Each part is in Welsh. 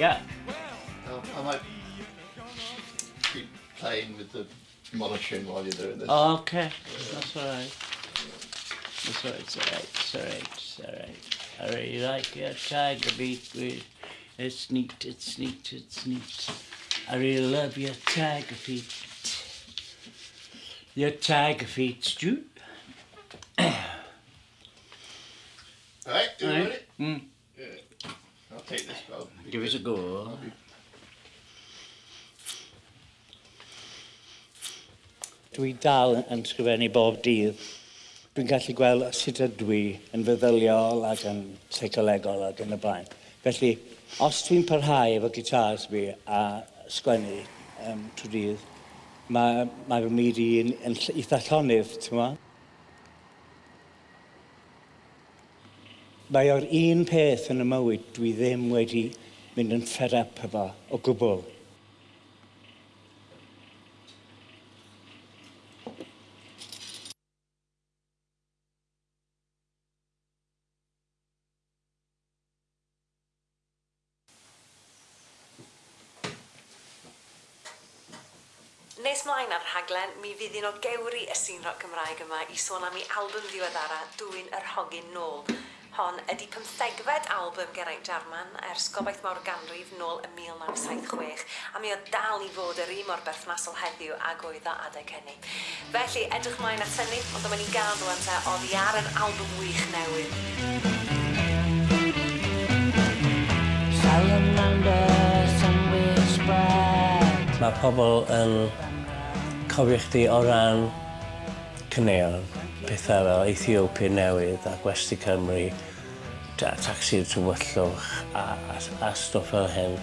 Yeah. I might keep playing with the monitoring while you're doing this. Oh, okay. That's all right. That's all right. It's all right. It's all right. It's all right. I really like your tiger beat. It's neat. It's neat. It's neat. I really love your tiger feet. Your tiger feet, Stu. Alright, you ready? Mm. Yeah. I'll take this bow. Give it a go. Dwi dal yn sgrifennu bob dydd. Dwi'n gallu gweld sut ydw i yn feddyliol ac yn seicolegol ac yn y blaen. Felly, os dwi'n parhau efo gitars fi a sgwennu trwy dydd, mae fy myd i'n eitha llonydd, ti'n ma? Mae o'r un peth yn y mywyd dwi ddim wedi mynd yn fed up efo o gwbl. Nes mlaen ar Rhaglen, mi fydd un o gewri y sîn rock Cymraeg yma i sôn am ei album ddiweddara Dwyn yr Hogyn Nôl. Hon ydy 15fed album Geraint Jarman ers gobaith mawr ganrif nôl y 1976 a mi oedd dal i fod yr un mor berthnasol heddiw ag oedd o adeg hynny. Felly, edrych mlaen at hynny, ond dyma ni'n gael rwan te oddi ar yr album wych newydd. Mae pobl yn cofio chdi o ran caneuon, pethau fel Ethiopia newydd a Gwesti Cymru, Tacsi'r Tywyllwch a stwff fel hyn.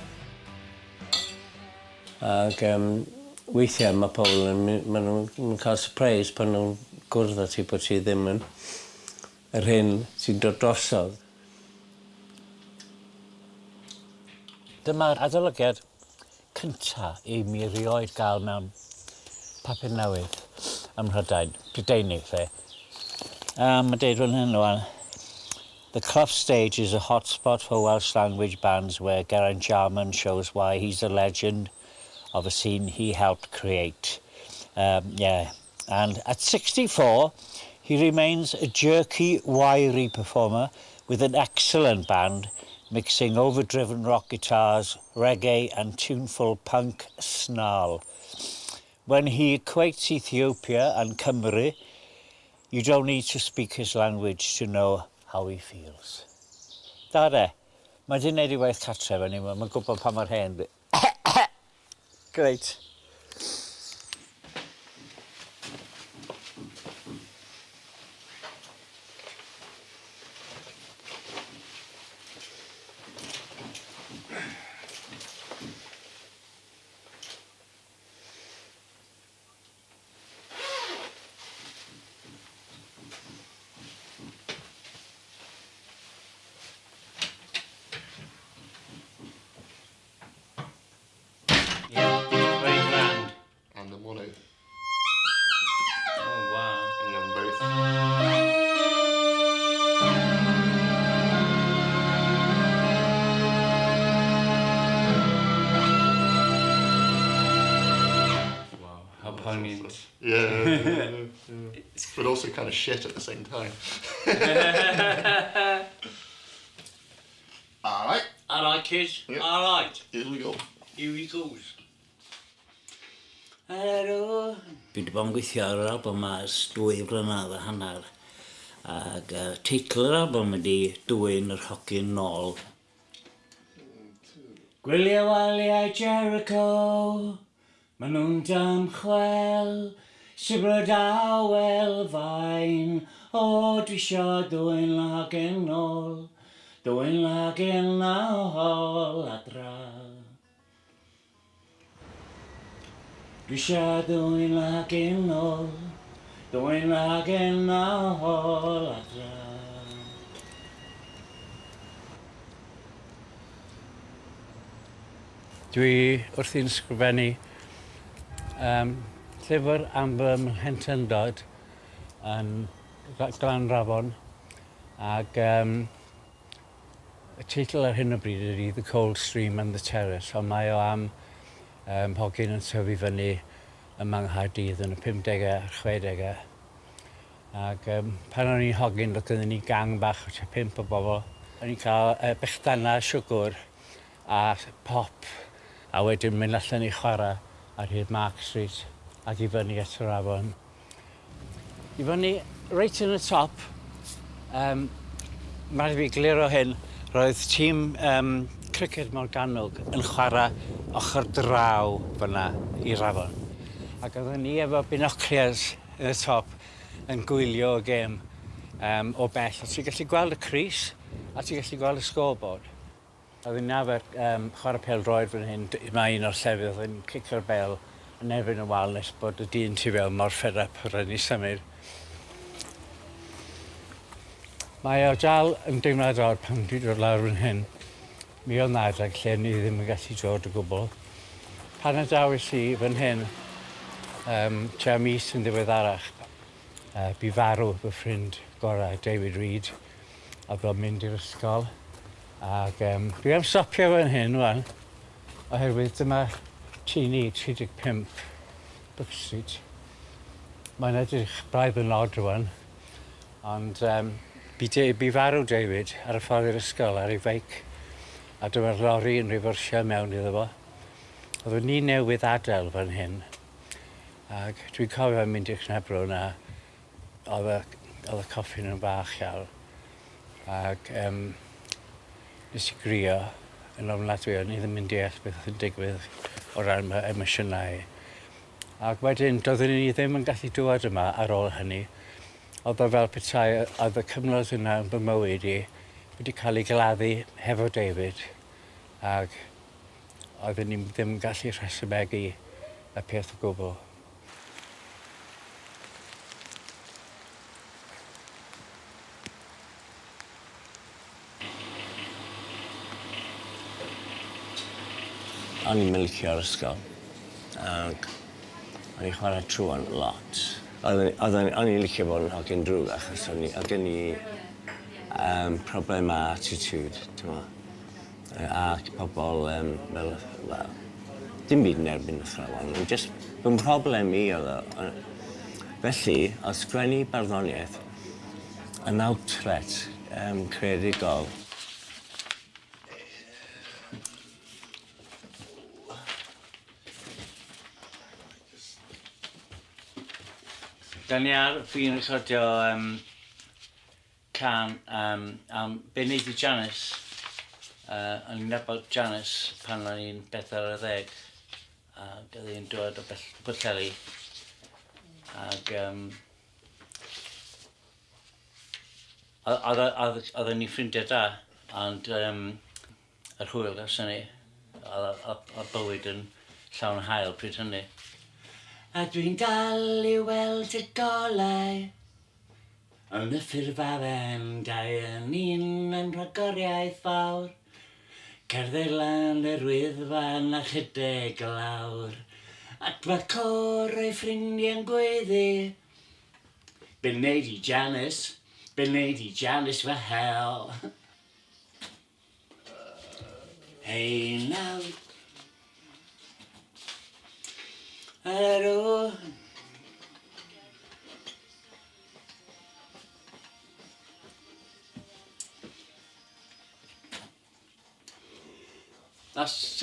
Ac weithiau mae pobl yn cael surprise pan nhw'n gwrdd â ti bod ti ddim yn yr hyn sy'n dod drosodd. Dyma'r adolygiad cyntaf i mi erioed gael mewn papur newydd ym Mhrydain, Prydeinig lle. Mae deud fan hyn rwan. The Clough stage is a hotspot for Welsh language bands where Geraint Jarman shows why he's a legend of a scene he helped create. Yeah, and at 64, he remains a jerky, wiry performer with an excellent band, mixing overdriven rock guitars, reggae and tuneful punk snarl. When he equates Ethiopia and Cymru, you don't need to speak his language to know how he feels. Da de, mae di wneud I waith cartref yn I, mae'n gwybod pa mae'r hen. Great. Yeah. But also kind of shit at the same time. Alright. Alright, kids. Yep. Alright. Here we go. Here he goes. Helo. Dwi wedi bod yn gweithio ar yr album yma ers 2 blynedd a hanner. Ac teitl yr album ydy Dwyn yr Hogyn Nôl. Gwyliau waliau Jericho, maen nhw'n damchwel, sibryd awel fain, o dwi isio dwyn hogyn nôl, dwyn hogyn nôl adra. Dwi isio dwyn hogyn nôl, dwyn hogyn nôl adra. Dwi wrthi'n sgrifennu llyfr am fy mhentyndod yn Glanrafon ac Y teitl ar hyn o bryd ydy The Cold Stream and the Terrace, ond mae o am hogyn yn tyfu fyny ym Manghaerdydd yn y 50au a'r 60au. Ac pan o'n i'n hogyn, roedd gynnon ni gang bach o 5 o bobl. O'n i'n cael bechdana siwgr a pop, a wedyn mynd allan i chwarae ar hyd Mark Street ac i fyny at yr afon. I fyny, reit yn y top, mae'n fi glir o hyn, roedd tîm criced Morgannwg yn chwarae ochr draw fyna i'r afon. Ac oedden ni efo binoculars yn y top yn gwylio y gêm o bell. A ti'n gallu gweld y Cris a ti'n gallu gweld y scoreboard. Oedden ni'n arfer chwarae pêl-droed fan hyn. Mae un o'r llefydd yn cicio'r bel yn erbyn y wal nes bod y dyn tu fewn mor fed up rhaid ni symud. Mae o dal yn deimlad o'r pan dwi'n dod lawr fan hyn. Mi o'n adeg lle ni ddim yn gallu dod o gwbl. Pan ydawes i fan hyn, tua mis yn ddiweddarach, bu farw fy ffrind gorau, David Reid, a bod mynd i'r ysgol. Ac dwi am stopio fan hyn, wan, oherwydd dyma Tini 35 Brook Street. Mae'n edrych braidd yn od rwan, ond bu farw David ar y ffordd i'r ysgol ar ei feic, a dyma'r lori yn riforsio mewn iddo fo. Oedden ni newydd adael fan hyn, ac dwi'n cofio mynd i'r Cnebro na, oedd y coffin yn bach iawn, ac nes i grio yn ofnadwy, o'n i ddim yn deall beth yn digwydd o ran fy emosiynau. Ac wedyn, doeddwn ni ddim yn gallu dŵad yma ar ôl hynny. Oedd o fel petai, oedd y cyfnod yna yn fy mywyd i wedi cael ei gladdu hefo David, ac oedden ni ddim yn gallu rhesymegu y peth o gwbl. O'n i'n licio'r ysgol, ac o'n i'n chwarae trwon lot. O'n i'n licio bod yn hogyn drwg achos o'n gen i problem a attitude, ac pobl fel, wel, dim byd yn erbyn athrawon, ond jyst fy mhroblem i oedd o. Felly, o sgwennu barddoniaeth yn outlet creadigol. Da ni ar fi'n recordio can am Benedi Janice. O'n i'n nabod Janice pan o'n i'n 40. Ac oedd hi'n dod o Pwllheli. Ac oedden ni ffrindiau da, ond yr hwyl gawson ni, oedd bywyd yn llawn hael pryd hynny. A dwi'n dal i weld y golau yn y ffurfafendau yn un yn rhagoriaeth fawr. Cerdded lan yr Wyddfan a chydig lawr, ac mae cor o'i ffrindiau'n gweddu. Benedi Janice fy hel. Hei nawr, aro. That's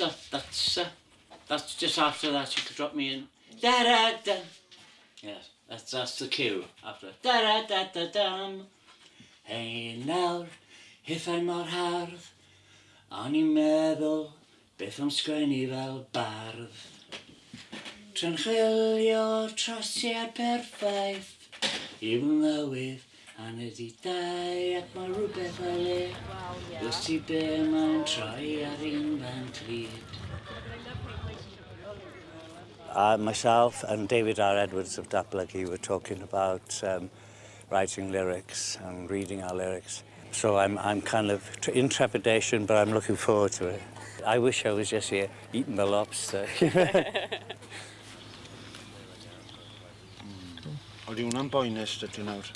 just after that you could drop me in. Da-da-da. Yes, that's the cue after. Da-da-da-da-dam. Hei nawr, hithau mor hardd, o'n i'n meddwl beth am sgwennu fel bardd. Tra'n chwilio trosiad perffaith i fy mywyd, aned i dau ac mae rhywbeth o le. Ys ti be mae'n troi ar un fan clyd. Myself and David R. Edwards of Datblygu were talking about writing lyrics and reading our lyrics. So I'm kind of in trepidation, but I'm looking forward to it. I wish I was just here eating the lobster. Oeddi hwnna'n boenus dydyn nawr?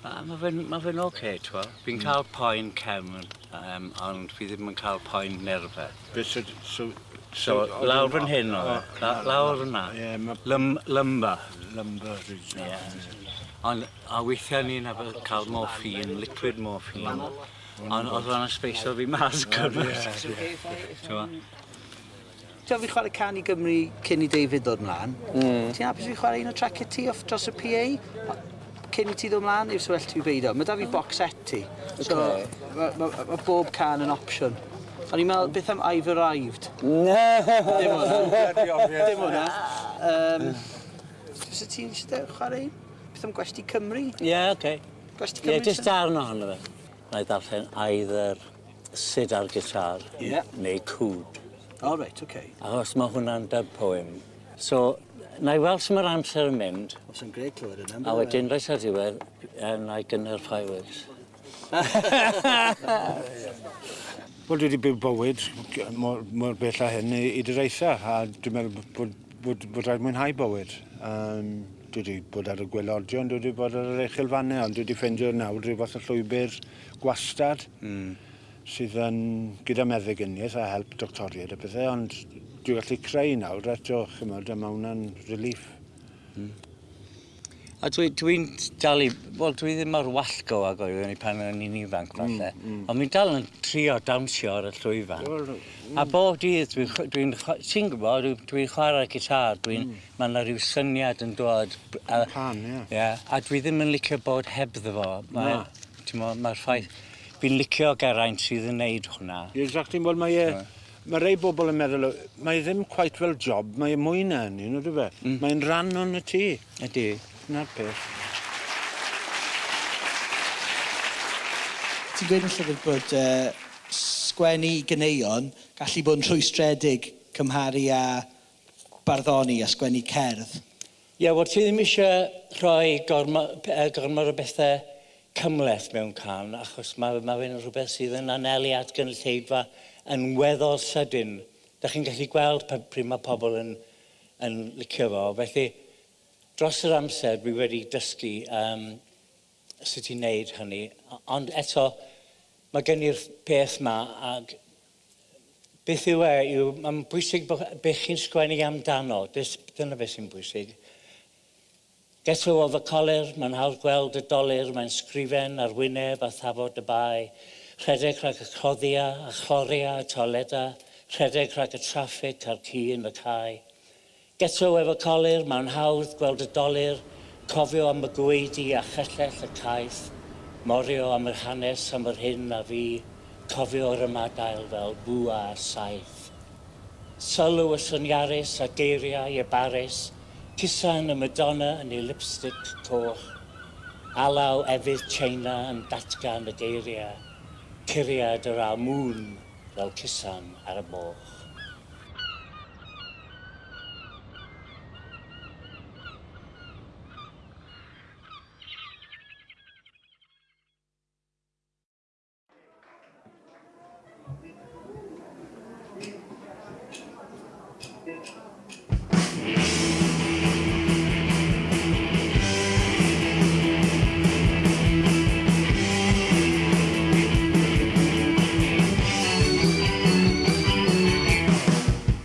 Mae fe'n oce, t'wo. Fi'n cael poen cefn ond fi ddim yn cael poen nerfe. So, lawr fan hyn o fe, lawr yna. Ie, Lymba. Lumber. Ond a weithiau ni'n cael morffin, liquid morffin. Ond oedd hwnna'n speisio fi mas gymaint. Ti'n fi chwarae can i Gymru cyn i David ddod mlaen. Ti'n hapus fi chwarae un o traciau ti off dros y PA? Cyn i ti ddod mlaen, neu well ti beidio. Mae da fi box set ti. So, mae bob can yn opsiwn. O'n i'n meddwl, beth am I've arrived? Dim hwnna. Fysa ti'n eisiau chwarae un? Beth am gwesti Cymru? Ie, oce. Gwesti Cymru? Ie, jyst darn ohono fe. Na i ddarllen either Sid ar gitar neu Cwd. O, reit, oce. Achos mae hwnna'n dub poem. So, na i weld sy'n mae'r amser yn mynd. Os yn greu clywed yna. A wedyn reis ar diwedd, na i gynnar fireworks. Wel, dwi wedi byw bywyd mor bell a hyn i dy reisa, a dwi'n meddwl bod rhaid mwynhau bywyd. Dwi wedi bod ar y gwelodion, dwi wedi bod ar yr uchelfannau, ond dwi wedi ffeindio nawr rhyw fath o llwybr gwastad sydd yn gyda meddyginiaeth a help doctoriaid a bethau, ond dwi'n gallu creu nawr eto, chymod, a mae hwnna'n relief. A dwi'n dal i... Wel, dwi ddim mor wallgo ag oeddwn i pan o'n i'n ifanc falle. Ond mi'n dal yn trio dawnsio ar y llwyfan. A bob dydd ti'n gwybod, dwi'n chwarae gitar, mae yna rhyw syniad yn dod. Pan, ie. A dwi ddim yn licio bod hebddo fo. Mae'r ffaith... Fi'n licio Geraint sydd yn neud hwnna. Exactly, wel mae rei bobl yn meddwl, mae ddim quite fel job, mae mwy na hynny, no dwi fe? Mae'n rhan o'n y tŷ. Ydy. Na'r peth. Ti'n gweud yn llyfr bod sgwennu ganeuon gallu bod yn rhwystredig cymharu â barddoni a sgwennu cerdd? Ie, wel, ti ddim eisiau rhoi gormod o bethau cymleth mewn can, achos mae fe'n rhywbeth sydd yn anelu at gynulleidfa yn weddol sydyn. Da chi'n gallu gweld pryd mae pobl yn licio fo. Felly, dros yr amser, dwi wedi dysgu sut i wneud hynny. Ond eto, mae gen i'r peth yma, ac beth yw mae'n bwysig beth chi'n sgwennu amdano. Dyna beth sy'n bwysig. Geto o fy colir, mae'n hawdd gweld y dolir, mae'n sgrifen ar wyneb a thafod y bai. Rhedeg rhag y cloddia a chloria y toleda, rhedeg rhag y traffig a'r ci yn y cae. Geto efo colir, mae'n hawdd gweld y dolir, cofio am y gweidi a chellell y caeth, morio am yr hanes am yr hyn a fi, cofio'r ymadael fel bwa a saith. Sylw y syniarus a geiriau y baris, cusan y Madonna yn ei lipstick coch, alaw efydd China yn datgan y geiriau, curiad yr almwn fel cusan ar y moch.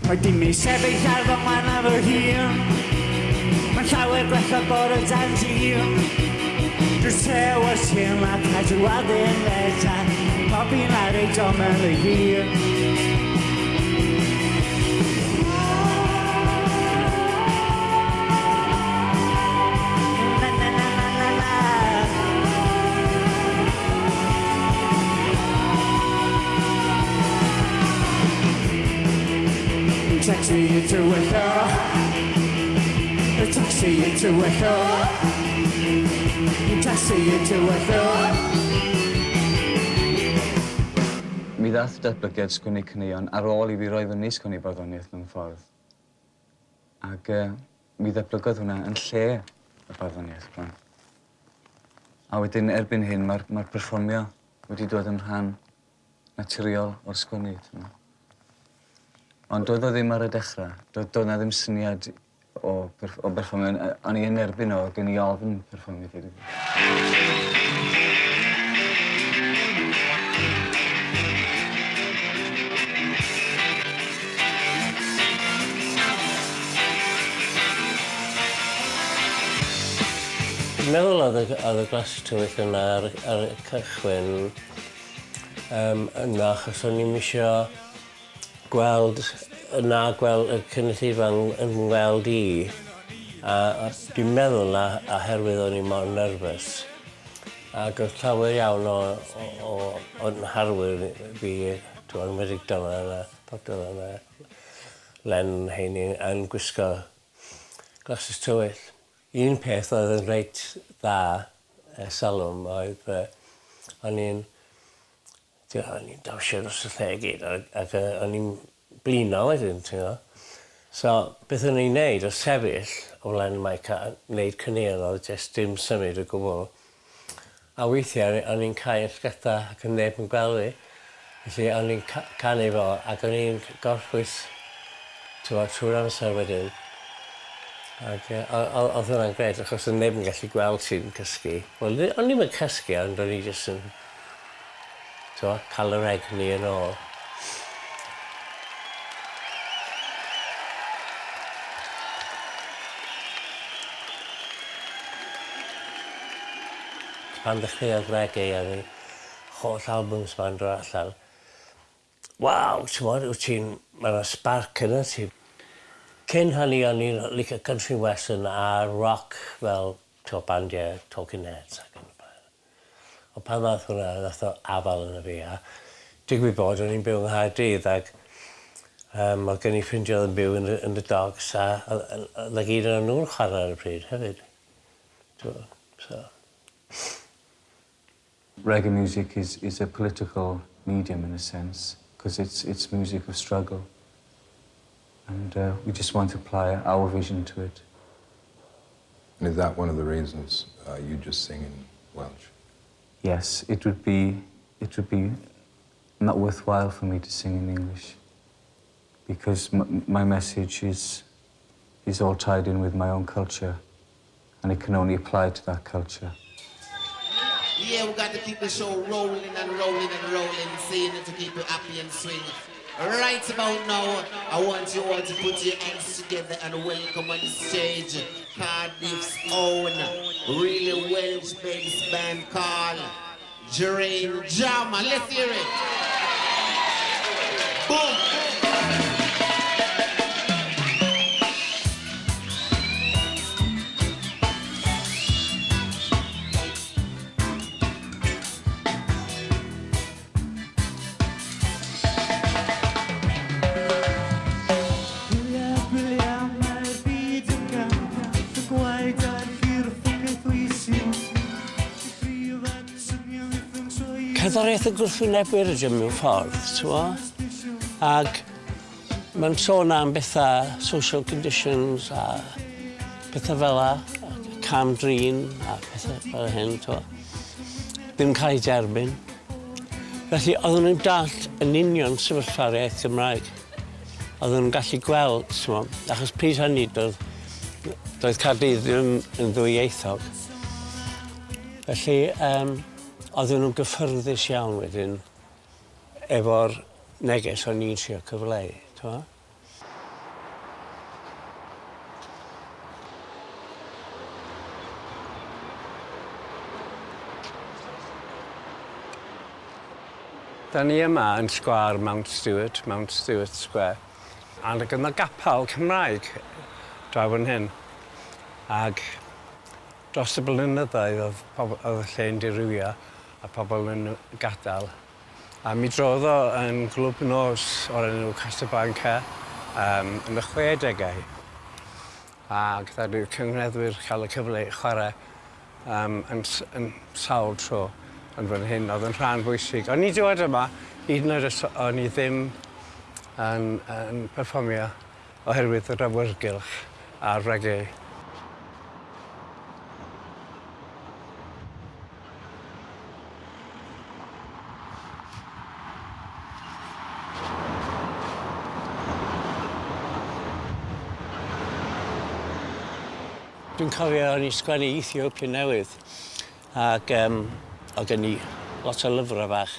Mae dim ei sefyll ar fy man a fy hun. Mae'n llawer gwella bod y dan dîm. Drwy'r tew o'r tîm a cadw adyn ledda, pobi'n ar ei domel y hun. Taxi into a car. A taxi into a car. Taxi into a car. Mi ddath datblygiad sgwennu caneuon ar ôl I fi roi fyny sgwennu barddoniaeth mewn ffordd. Ac mi ddatblygodd hwnna yn lle y barddoniaeth bron. A wedyn erbyn hyn mae'r perfformio wedi dod yn rhan naturiol o'r sgwennu. Ond doedd o ddim ar y dechrau. Doedd na ddim syniad o berfformio. O'n I yn erbyn o gen I ofn perfformio. meddwl oedd y glas tywyll yna ar y cychwyn yna achos o'n i'n isio gweld y cynulleidfa yn gweld i. A dwi'n meddwl na oherwydd o'n i mor nerfus. Ac oedd llawer iawn o'n harwyr fi, dwi'n meddyg dyma yna, Len Heini yn gwisgo glasses tywyll. Un peth oedd yn reit dda salwm oedd o'n i'n dawsio dros y lle gyd ac o'n i'n blino wedyn, ti'n gwybod. So, beth o'n i'n neud o sefyll o flaen mae wneud cynnion oedd jyst dim symud o gwbl. A weithiau o'n i'n cael llgada ac yn neb yn gweld fi. Felly o'n i'n canu fo ac o'n i'n gorffwys trwy'r amser wedyn. Ac oedd hwnna'n gred achos o'n neb yn gallu gweld sy'n cysgu. Wel, o'n i'n cysgu ond o'n i jyst yn cael yr egni yn ôl. Pan ddechreuodd reggae ar ei holl albums ma'n dro allan. Waw, mae'n spark yna ti. Cyn hynny o'n i'n licio country western a rock fel bandiau Talking Heads ac yn blaen. Ond pan ddath hwnna, ddath o afal yna fi a digwydd bod o'n i'n byw yng Nghaerdydd ac oedd gen i ffrindiau yn byw yn y dogs a oedd gyd yn nhw'n chwarae ar y pryd hefyd. Reggae music is a political medium in a sense, because it's music of struggle. And we just want to apply our vision to it. And is that one of the reasons you just sing in Welsh? Yes, it would be not worthwhile for me to sing in English, because my message is all tied in with my own culture, and it can only apply to that culture. Yeah, we got to keep the show rolling and rolling and rolling, saying it to keep you happy and swing. Right about now, I want you all to put your hands together and welcome on the stage Cardiff's own really Welsh-based band called Geraint Jarman. Let's hear it. Boom! Cerddoriaeth y gwrthwynebwyr ydy mewn ffordd, ac mae'n sôn am bethau, social conditions a bethau fel cam-drin a pethau fel hyn, ddim cael ei derbyn. Felly, oedden nhw'n dallt yn union sefyllfa'r iaith Gymraeg. Oedden nhw'n gallu gweld, achos pryd hynny doedd Caerdydd ddim yn ddwyieithog. Felly, oedden nhw'n gyffyrddus iawn wedyn efo'r neges o'n i'n trio cyfleu, Da ni yma yn sgwâr Mount Stewart Square. Ac yna gapal Cymraeg draw fan hyn. Ac dros y blynyddoedd oedd y lle'n dirywio a pobl yn gadael. A mi drodd o yn glwb nos o'r enw Casablanca yn y 60au. Ac ddaru cyngreddwyr cael y cyfle i chwarae yn sawl tro yn fan hyn. Oedd yn rhan bwysig. O'n i dod yma, hyd yn oed o'n i ddim yn perfformio oherwydd yr awyrgylch a'r reggae. Dwi'n cofio o'n i sgwennu Ethiopia newydd ac oedd gen i lot o lyfrau fach.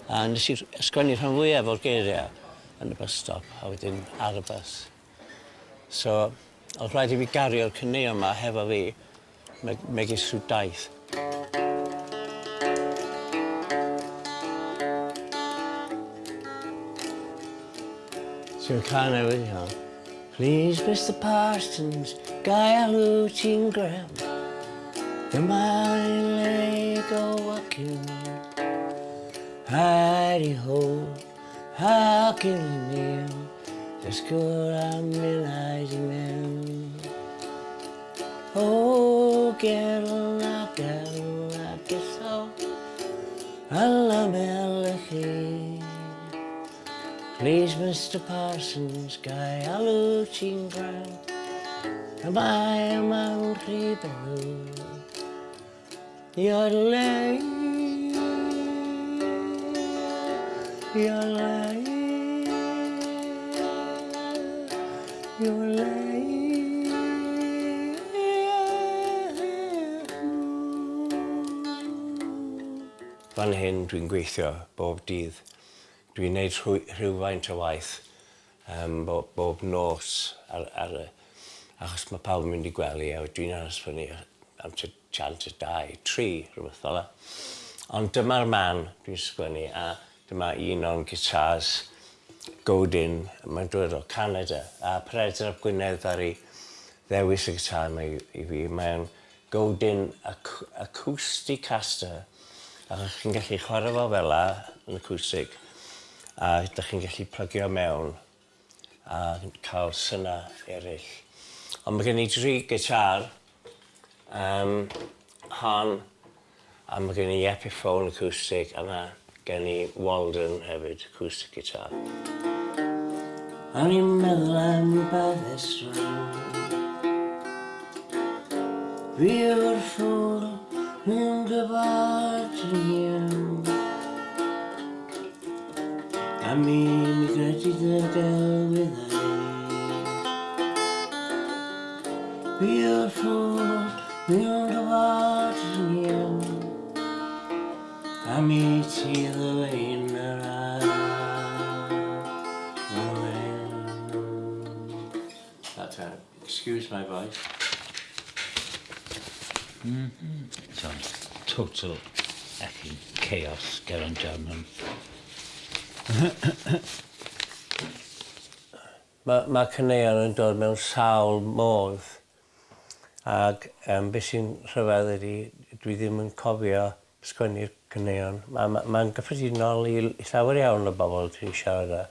A nes i sgwennu rhan fwyaf o'r geiriau yn y bus stop a wedyn ar y bus. So, oedd rhaid I fi gario'r cyneuon yma hefo fi megis rhyw daith. Sy'n cael newydd iawn. Please, Mr. Parsons, gai alw ti'n grem. Dyma i'n le go wacyn. Heidi ho, hacyn i niw. Ysgwr am milad i mewn. O, gerl a gyso. Alla mel y chi. Please, Mr. Parsons, gai alw ti'n grem. Y mae mewn rhy berw. Yodelay, yodelay, yodelay. Fan hyn dwi'n gweithio bob dydd. Dwi'n neud rhywfaint o waith bob nos achos mae pawb yn mynd i gwely a dwi'n aros fyny am chant y 2, 3, rhywbeth fel 'na. Ond dyma'r man dwi'n sgwennu a dyma un o'n gitars Godin, mae'n dod o Canada a Predator ap Gwynedd ddaru ddewis y gitar yma i fi. Mae'n Godin Acousticaster a chi'n gallu chwarae fo fel 'na yn acoustic a ydych chi'n gallu plygio mewn a cael syna eraill. Ond mae gen i 3 gitar, hon, a mae gen i Epiphone acoustic a mae gen i Walden hefyd, acoustic guitar. O'n i'n meddwl am rhywbeth estrong. Fi yw'r ffwr mewn gyfod yn iawn. A mi credu dy gelwyddau. Fi yw'r ffwr mewn gyfod yn iawn. A mi ti ddweud yr excuse my voice. So, total effing chaos, Geraint Jarman. Mae caneuon yn dod mewn sawl modd ac beth sy'n rhyfedd ydy dwi ddim yn cofio sgwennu'r caneuon. Mae'n gyffredinol i llawer iawn o bobl dwi'n siarad â.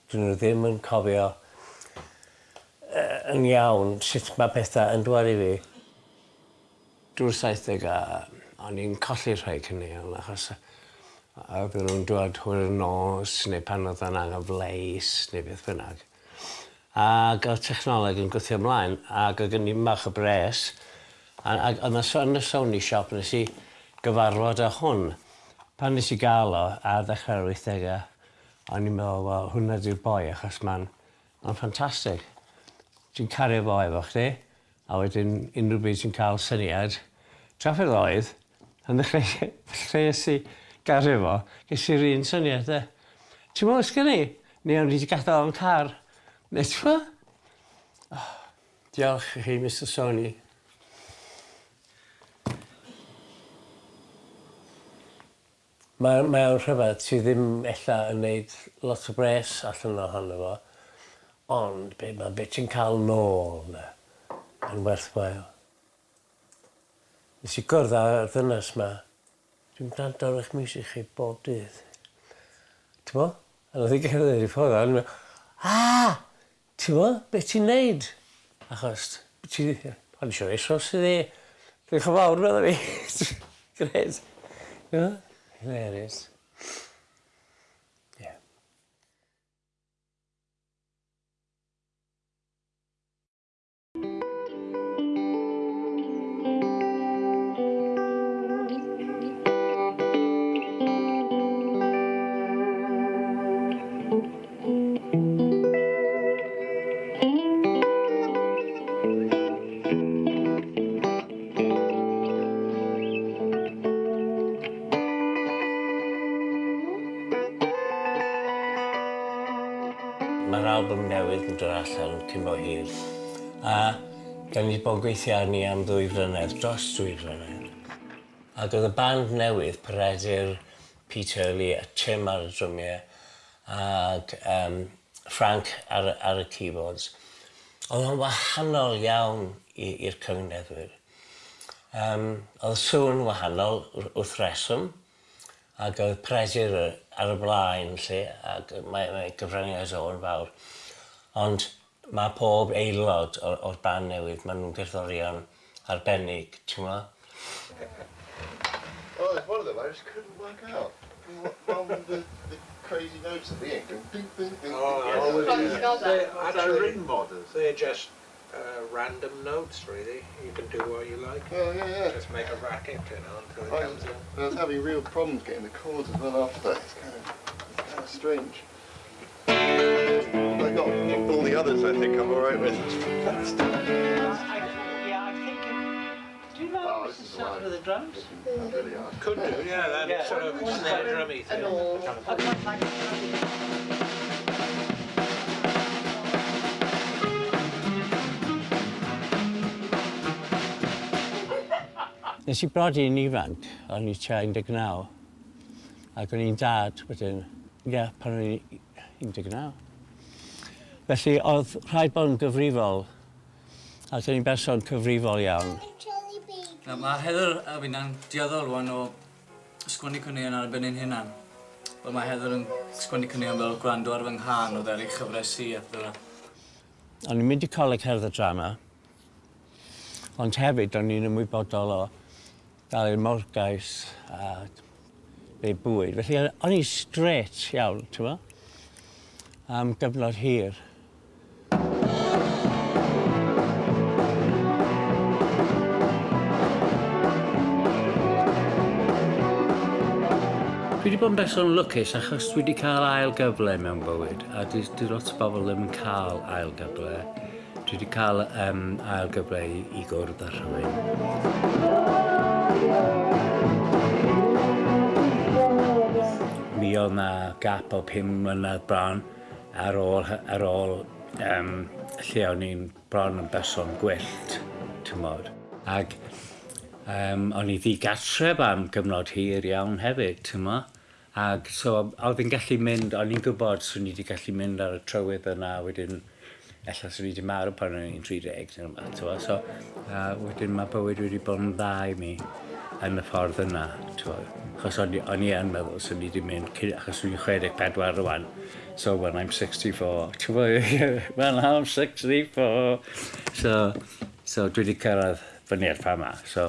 Dyn nhw ddim yn cofio yn iawn sut mae pethau yn dod i fi. Drwy'r 70au, o'n i'n colli rhai caneuon achos oedden nhw'n dod hwyr y nos neu pan oedd yn anghyfleus neu beth bynnag. Ac oedd technoleg yn gwthio ymlaen ac oedd gen i mach o bres ac yn y Sony shop nes i gyfarfod â hwn. Pan nes i gael o ar ddechrau'r 80au, o'n i'n meddwl, wel, hwnna di'r boi achos mae'n ffantastig. Ti'n cario fo efo chdi, a wedyn unrhyw beth ti'n cael syniad. Trafferth oedd, yn ddechreuais i gario fo, ges i'r un syniad, de. Ti'n meddwl sgen i? Neu o'n i wedi gadael o'n car. Neu ti'n meddwl? Diolch i chi, Mr Sony. Mae'n rhyfedd, ti ddim ella yn neud lot o bres allan ohono fo, ond beth ti'n cael nôl na yn werthwael. Nes i gwrdd â'r ddynas yma, dwi'n gwrando ar eich music chi bob dydd. Ti'n mo? A oedd i gerdded i ffwrdd, a o'n i'n meddwl, ti'n mo, beth ti'n neud? Achos, o'n i eisiau eisos i ddi. Dwi'n chyfawr meddwl fi. Gred. Hilarious. Yeah. Mae'r album newydd yn dod allan cyn bo hir. A Gan i bod gweithio arni am 2 flynedd, dros 2 flynedd. Ac oedd y band newydd, Peredur, Peter Lee, a Tim ar y drymiau, ac Frank ar y keyboards. Oedd o'n wahanol iawn i'r cyngneddwyr. Oedd sŵn wahanol wrth reswm, ac oedd Peredur ar y blaen, lle, ac mae gyfryngau o'n fawr. Ond mae pob aelod o'r band newydd, maen nhw'n gerddorion arbennig, ti'n gwybod? Oh, there's one of them I just couldn't work out. One with the crazy notes at the end. Ding, ding, ding. I don't written models. They're just random notes, really. You can do what you like. Oh, yeah. Just make a racket, until it comes in. I was having real problems getting the chords as well after that. It's kind of strange. I got all the others I think I'm alright with. Do you know this is start with the drums? Really hard. Could do, yeah. That sort of snare drummy thing. Nes I brodi yn ifanc, o'n i tua 19, ac o'n i'n dad wedyn, pan o'n i 19. Felly oedd rhaid bod yn gyfrifol, ac o'n i'n berson cyfrifol iawn. Mae Heather a fi'n dioddol rwan o sgwennu cynnion ar ben ein hunan. Wel, mae Heather yn sgwennu cynnion fel gwrando ar fy nghan o ddel i chyfresu a ddyn. O'n i'n mynd i coleg cerdd y drama, ond hefyd o'n i'n ymwybodol o gael i'r morgais a neu bwyd. Felly o'n i straight iawn, ti'n mo? Am gyfnod hir. Dwi wedi bod yn berson lwcus achos dwi wedi cael ail gyfle mewn bywyd a di lot o bobl ddim yn cael ail gyfle. Dwi wedi cael ail gyfle i gwrdd â rhywun. Mi oedd na gap o 5 mlynedd bron ar ôl lle o'n i'n bron yn berson gwyllt, ti'n modd. Ac o'n i ddigatref am gyfnod hir iawn hefyd, ti'n mo? Ac so, oedd i'n gallu mynd, o'n i'n gwybod swn i wedi gallu mynd ar y trywydd yna, wedyn, ella swn i wedi marw pan o'n i'n 30, ti'n mo? So, wedyn mae bywyd wedi bod yn dda i mi yn y ffordd yna, ti'n mo? Achos o'n i yn meddwl swn i wedi mynd, achos dwi'n 64 rwan, so when I'm 64, ti'n mo? When I'm 64. So dwi wedi cyrraedd fyny'r pa yma, so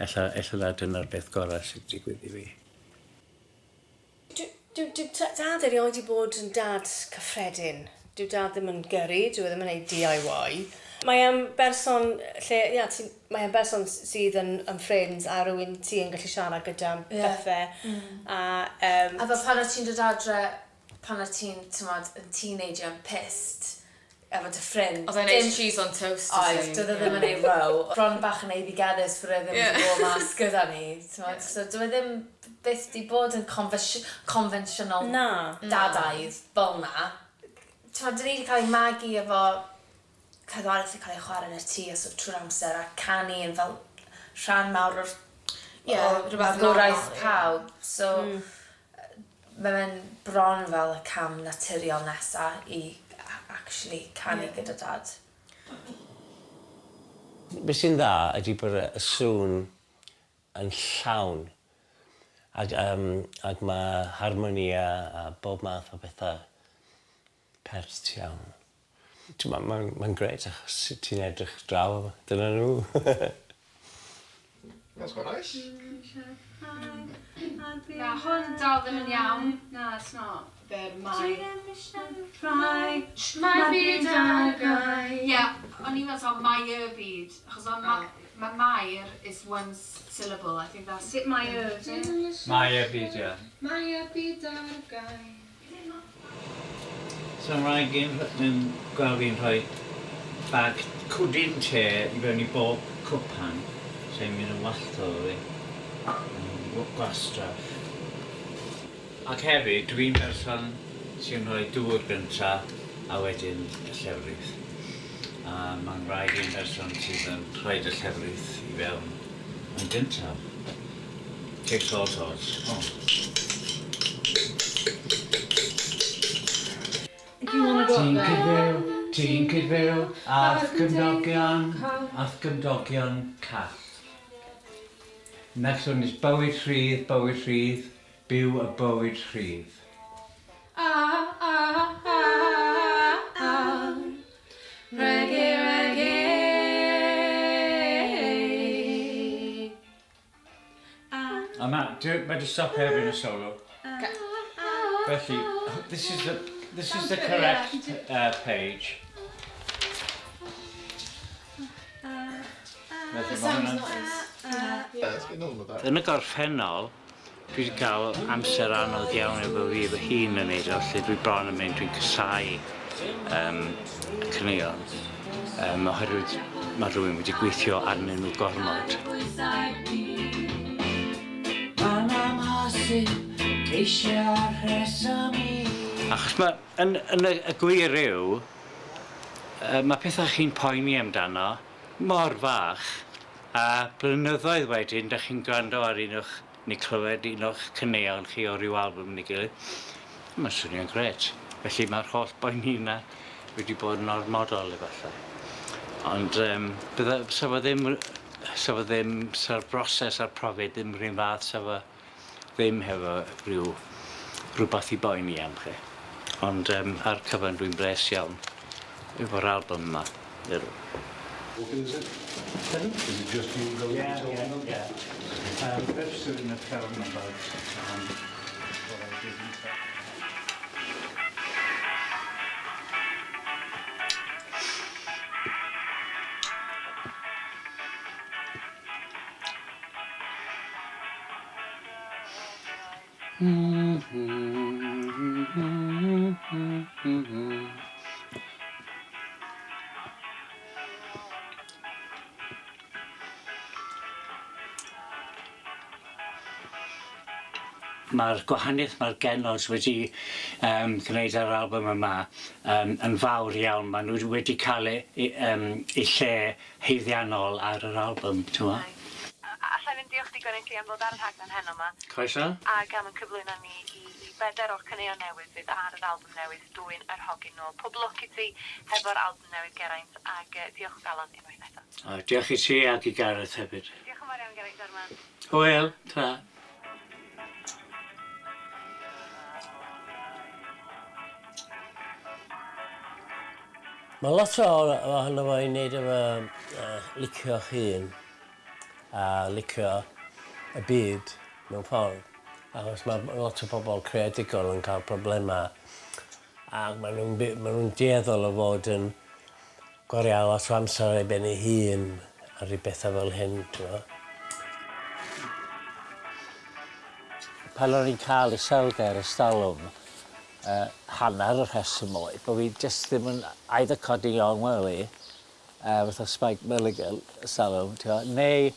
ella na dyna'r beth gorau sy'n digwydd i fi. Dyw dad erioed wedi bod yn dad cyffredin. Dyw dad ddim yn gyrru, dyw ddim yn gwneud DIY. Mae am berson sydd yn ffrind a rhywun ti yn gallu siarad gyda am bethau. A fel pan o ti'n dod adre, pan o ti'n yn teenager yn pissed, efo dy ffrind. Oedd e'n neud cheese on toast. Oedd, doedd e ddim yn ei row. Bron bach yn eiddigeddus fyr e ddim yn bod mas gyda ni. So doedd e ddim byth di bod yn conventional dadaidd fel na. Dyn ni wedi cael ei magu efo cerddoriaeth yn cael ei chwarae yn y tŷ trwy'r amser a canu yn fel rhan mawr o'r gwraeth pawb. So mae'n bron fel y cam naturiol nesaf i actually canu gyda dad. Be sy'n dda ydy bod y sŵn yn llawn ac mae harmonia a bob math o bethau pert iawn. Mae'n greit achos ti'n edrych draw, dyna nhw. That's quite nice. Na, hwn dal ddim yn iawn. Na, it's not. My byd ar gai. Ie, o'n i'n meddwl Mair byd. Achos mae Mair is one syllable. I think that's it. Mair. Mair byd, ie. Mair byd ar gai. So mae rhaid gweld fi'n rhoi bag cwdyn te i fewn i bob cwpan, sy'n mynd yn wallto fi, gwastraff. Ac hefyd, dwi'n berson sy'n rhoi dŵr gynta a wedyn y llefrith. A mae'n rhaid i'n person sydd yn rhaid y llefrith I fewn yn gyntaf. Takes all sorts. If you want to go up there. Ti'n cydfew, ath gymdogion cath. Next one is bywyd rhydd, byw y bywyd rhydd. Reggae, reggae. A mae di stop erbyn y solo. Felly, this is the correct page. Yn y gorffennol, dwi wedi cael amser anodd iawn efo fi fy hun yn neud o, lle dwi bron yn mynd, dwi'n casau caneuon. Oherwydd mae rhywun wedi gweithio arnyn nhw gormod. Achos yn y gwir yw, mae pethau chi'n poeni amdano mor fach, a blynyddoedd wedyn, da chi'n gwrando ar unwch neu clywed unwch caneuon chi o ryw album neu gilydd. Mae'n swnio'n gret. Felly mae'r holl boeni yna wedi bod yn ormodol efallai. Ond sa'r broses a'r profiad ddim rhywun fath, sa ddim hefo rhywbeth I boeni am chi. Ond ar cyfan dwi'n bles iawn efo'r album yma. Is it just you going? Yeah. Registered in the film about what I did inside. Mae'r gwahaniaeth mae'r genod wedi gwneud ar album yma yn fawr iawn. Maen nhw wedi cael eu lle heiddiannol ar yr album, ti'n ma? Alla i'n diolch digon I chi am ddod ar y rhaglen heno yma. Croeso. Ac am yn cyflwyno ni I 4 o'r caneuon newydd fydd ar yr album newydd Dwyn yr Hogyn Nôl. Pob lwc I ti hefo'r album newydd Geraint ac diolch o galon unwaith nesaf. Diolch I ti ac I Gareth hefyd. Diolch yn fawr iawn Geraint Jarman. Hwyl, ta. Mae lot ohono fo I wneud efo licio'ch hun a licio y byd mewn ffordd. Achos mae lot o bobl creadigol yn cael problemau ac maen nhw'n dueddol o fod yn gwario lot o amser ar ben eu hun ar ei bethau fel hyn. Pan o'n i'n cael y sylder ystalwm, hanner y rheswm oedd, bod fi jyst ddim yn either codi on wely, fatha Spike Milligan ystalwm, neu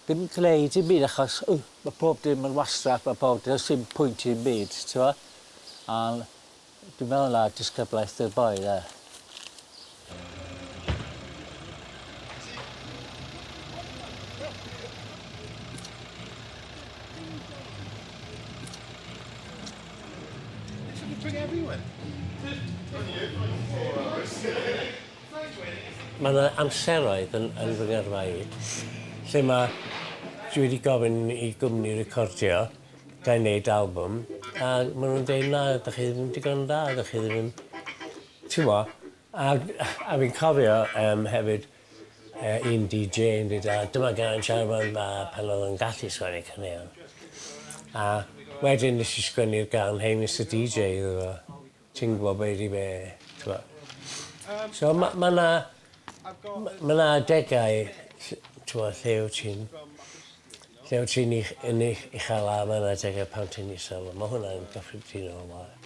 ddim gwneud i'n byd achos mae pob dim yn wastraff, mae pob dim sy'n pwynt i'n byd, ond dwi'n meddwl na disgyblaeth dy'r boi, de. Mae yna amseroedd yn fy gyrfa I, lle dwi wedi gofyn I gwmni recordio, gael wneud album, a maen nhw'n dweud, na, da chi ddim digon da, da chi ddim yn... Ti'n mo? A fi'n cofio hefyd un DJ yn dweud, dyma Geraint Jarman pan oedd yn gallu sgwennu caneuon. A wedyn nes I sgwennu'r gan, hey Mr DJ, ti'n gwybod beth I be, ti'n mo? So mae yna degau, lle wyt ti'n uchel a mae yna degau pan ti'n isel. Mae hwnna'n gyffredinol o mlaen.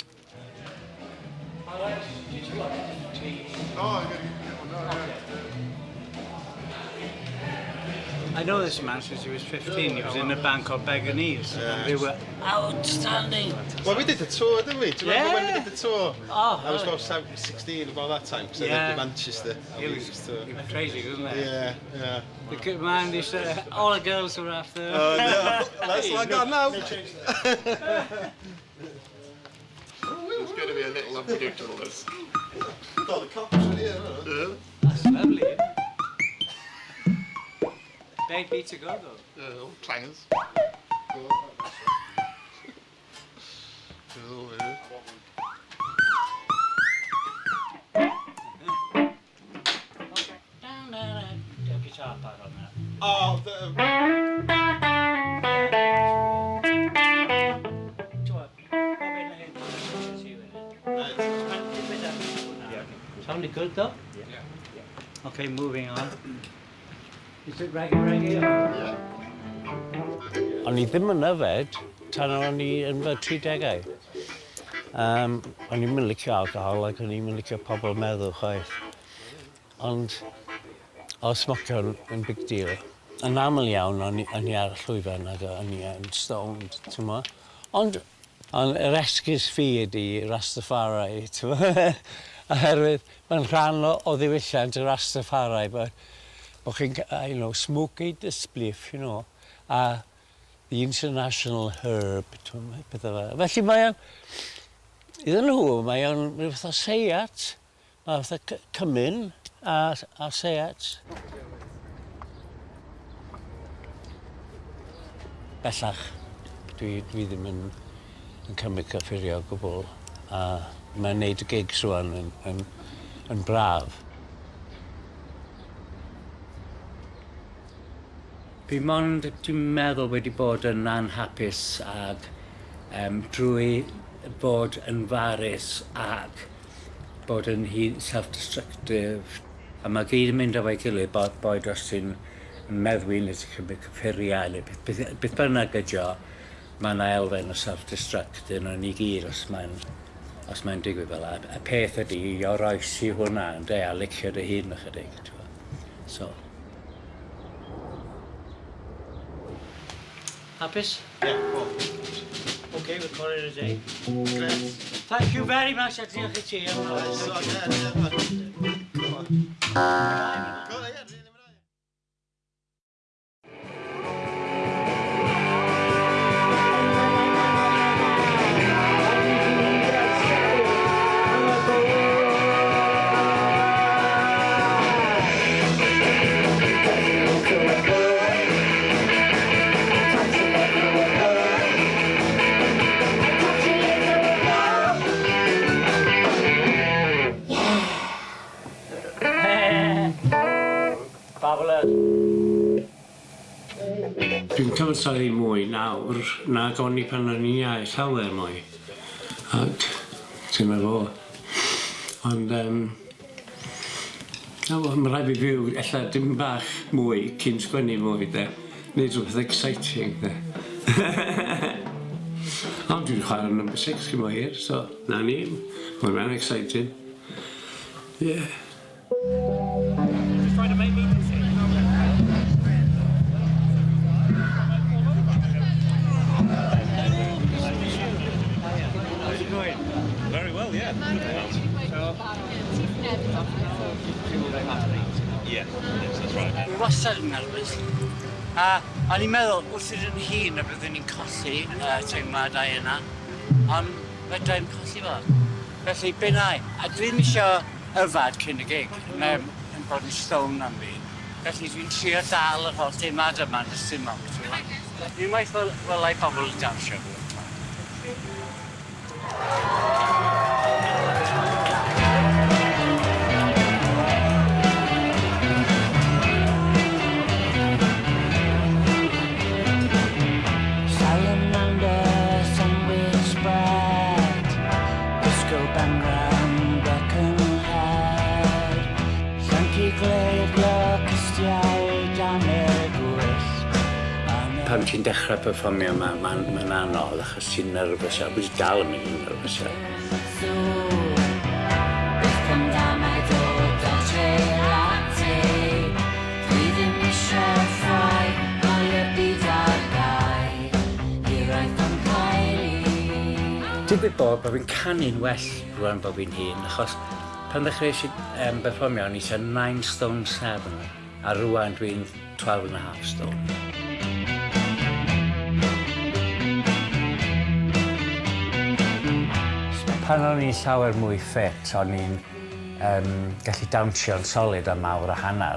I know this man since he was 15. He was in a band called Beganese, and they were outstanding. Well, we did the tour, didn't we? Do you remember when we did the tour? Oh, I was about 16, about that time, because I lived in Manchester. He was crazy, wasn't he? Yeah, yeah. The good man, all the girls were after him. Oh, no. That's what I got now. It's going to be a little unpredictable, this. Oh, the cops are here, yeah. That's lovely, isn't it? Big beat to go, though. Yeah, all clangers. Guitar pad on that. Oh, Sounded good though? Yeah. Okay, moving on. Is it reggae? Yeah. O'n I ddim yn yfed tan o'n i yn fy 30au. O'n i'n licio alcohol ac o'n i'n licio pobl meddwl chwaith. Ond o smocio yn big deal. Yn aml iawn o'n i ar y llwyfan ac o'n i yn stoned, ti'n mo? Ond yr esgus fi ydi Rastafari, ti'n mo? Oherwydd mae'n rhan o ddiwylliant y Rastafari, bod chi'n, smoky the spliff, a the international herb, bethau fe. Felly mae o'n, iddyn nhw, mae o'n rhyw fath o seiat, mae fath o cymyn a seiat. Bellach, dwi ddim yn cymryd cyffurio o gwbl, a mae'n neud y gigs rwan yn braf. Fi mond, dwi'n meddwl wedi bod yn anhapus ag drwy bod yn farus ag bod yn self-destructive. A mae gyd yn mynd efo'i gilydd boed os ti'n meddwi neu ti'n cymryd cyffuriau neu beth bynnag ydio, mae yna elfen o self-destruct yn ni gyd os mae'n digwydd fel yna. Y peth ydy i oroesi hwnna a licio dy hun ychydig. So. Hapus? Yeah, cool. Okay, we'll call it a day. Great. Thank you very much. Diolch i ti. Dwi'n cyfansoddi mwy nawr nag o'n i pan o'n i'n iau llawer mwy. Ac ti'n meddwl. Ond mae rhaid fi fyw ella dim bach mwy cyn sgwennu mwy de. Neud rhywbeth exciting de. Ond dwi'n chwarae number 6 cyn mwy hir, so na ni. Mae'n exciting. Yeah. Just trying to make me Very well, yeah. Yes, that's right. Dwi wastad yn nervous. A o'n i'n meddwl wrth iddyn hun a byddwn ni'n colli teimladau yna. Ond fedrai'n colli fo. Felly, be nai? A dwi ddim eisiau yfad cyn y gig. Yn bod yn stone am fi. Felly dwi'n trio dal yr holl teimlad yma yn ysyn mawr. Dwi'n waith fel ei pobl yn dawnsio. Pan ti'n dechrau perfformio yma, mae'n anodd achos ti'n nerfus a wedi dal yn mynd yn nerfus. Dwi ddim eisiau ffrae Dibyd bod fi'n canu'n well rwan bod fi'n hun, achos pan ddechreuais i berfformio, o'n i eisiau 9 stone 7, a rwan dwi'n 12.5 stone. Pan o'n i'n llawer mwy ffit, o'n i'n gallu dawnsio'n solid am awr a hanner,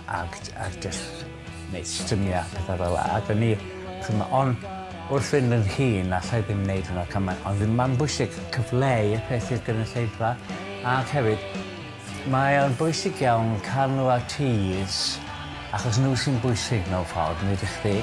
ac just wneud stymiau, pethau fel yna. Ac o'n i, ond wrth fynd yn hun, allai ddim wneud hwnna cymaint, ond mae'n bwysig cyfleu y peth i'r gynulleidfa. Ac hefyd, mae o'n bwysig iawn canwr a teas, achos nhw sy'n bwysig mewn ffordd, nid i chdi.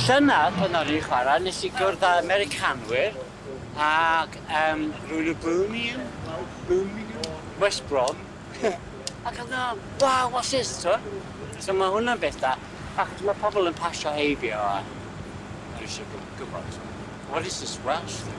Llynedd pan o'n i'n chwarae, nes i gwrdd â Americanwyr ac rwy'n y Birmingham, West Brom. Ac oedd nhw'n, wow, what's this, to? So mae hwnna'n beth da. Ac mae pobl yn pasio heibio a eisiau gwybod, what is this Welsh thing?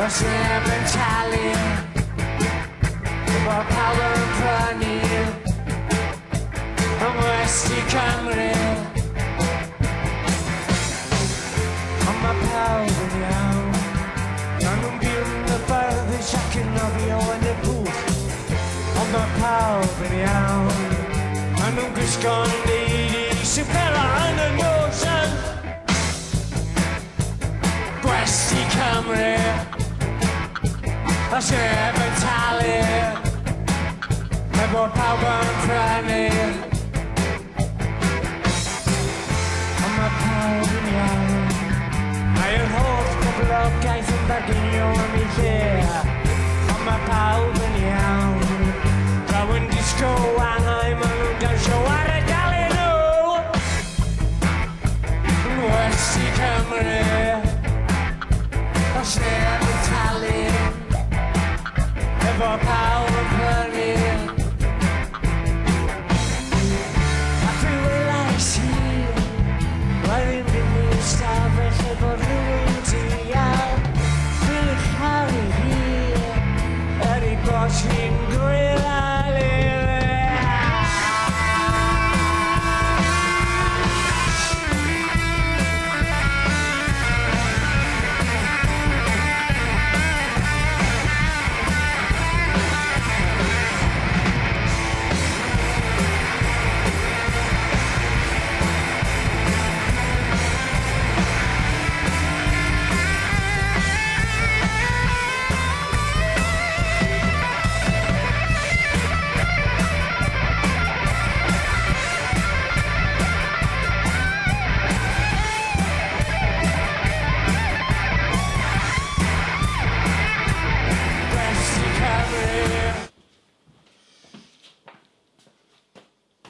Os neb yn talu, bod pawb yn prynu yng Ngwesti Cymru. Ond mae pawb yn iawn, maen nhw'n byw yn y byrddys ac yn nofio yn y bwth. Ond mae pawb yn iawn, maen nhw'n gwisgo'n deulu sy'n pela yn y noson. Gwesti Cymru. Os neb yn talu, mae bod pawb yn prynu. Ond mae pawb yn iawn, mae'r holl boblogaeth yn barginio am ei lle. Ond mae pawb yn iawn, draw yn disgo wangau, maen nhw'n dawnsio ar y galon nhw. Yn Westi Cymru, os neb yn talu, efo pawb yn prynu. A dwi welais i, mae ddim byd mwy ystafell efo rhywun dial. Dwi'n eich caru hi, i bod hi'n gwylalu.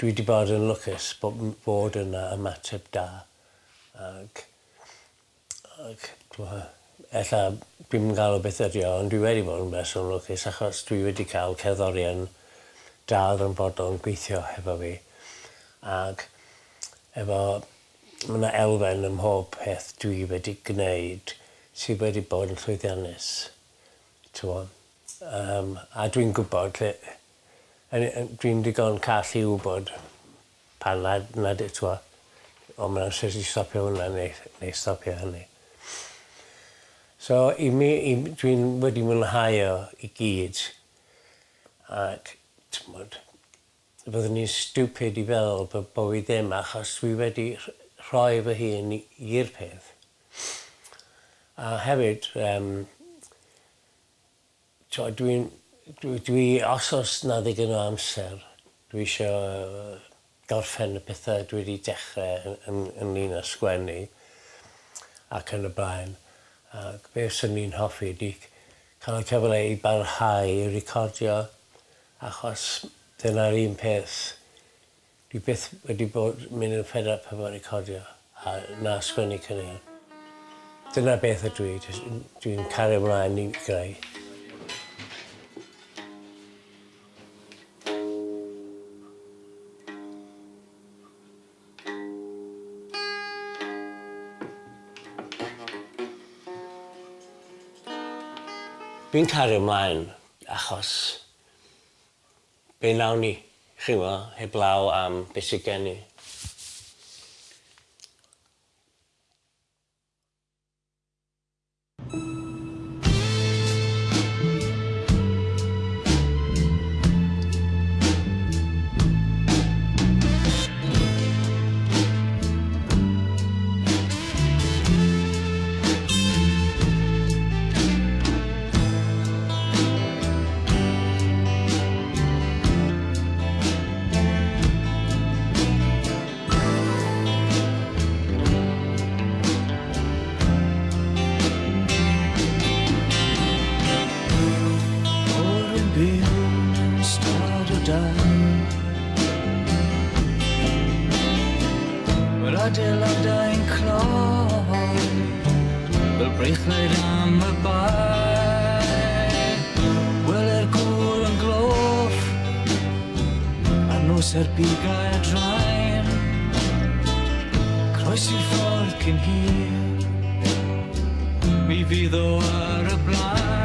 Dwi wedi bod yn lwcus bod yn ymateb da. Ac ella ddim yn gael o beth ydi o, ond dwi wedi bod yn berson lwcus achos dwi wedi cael cerddorion da yn bodol yn gweithio hefo fi. Ac efo, mae yna elfen ym mhob peth dwi wedi gwneud sydd wedi bod yn llwyddiannus. A dwi'n gwybod lle, dwi'n digon call i wybod pan nad eto, ond mae'n sut i stopio hwnna neu stopio hynny. So, dwi'n wedi mwynhau o i gyd, ac byddwn ni'n stupid i fel bod fi ddim, achos dwi wedi rhoi fy hun i'r peth. A hefyd, dwi os na ddigon o amser, dwi eisiau gorffen y pethau dwi wedi dechrau yn un â sgwennu ac yn y blaen. Ac be sy'n ni'n hoffi ydi cael y cyfle i barhau i recordio, achos dyna'r un peth. Dwi byth wedi bod mynd yn fed up efo recordio a na sgwennu caneuon. Dyna beth ydw i, dwi'n cario ymlaen i greu. Dwi'n cario ymlaen achos be nawn ni, chi'mo, heblaw am beth sydd gen i. Mae'r adeiladau'n cloi fel brechlaid am y bai. Gwely'r gŵr yn gloff a nos ar bigau draen. Croes i'r ffordd cyn hir, mi fydd o ar y blaen.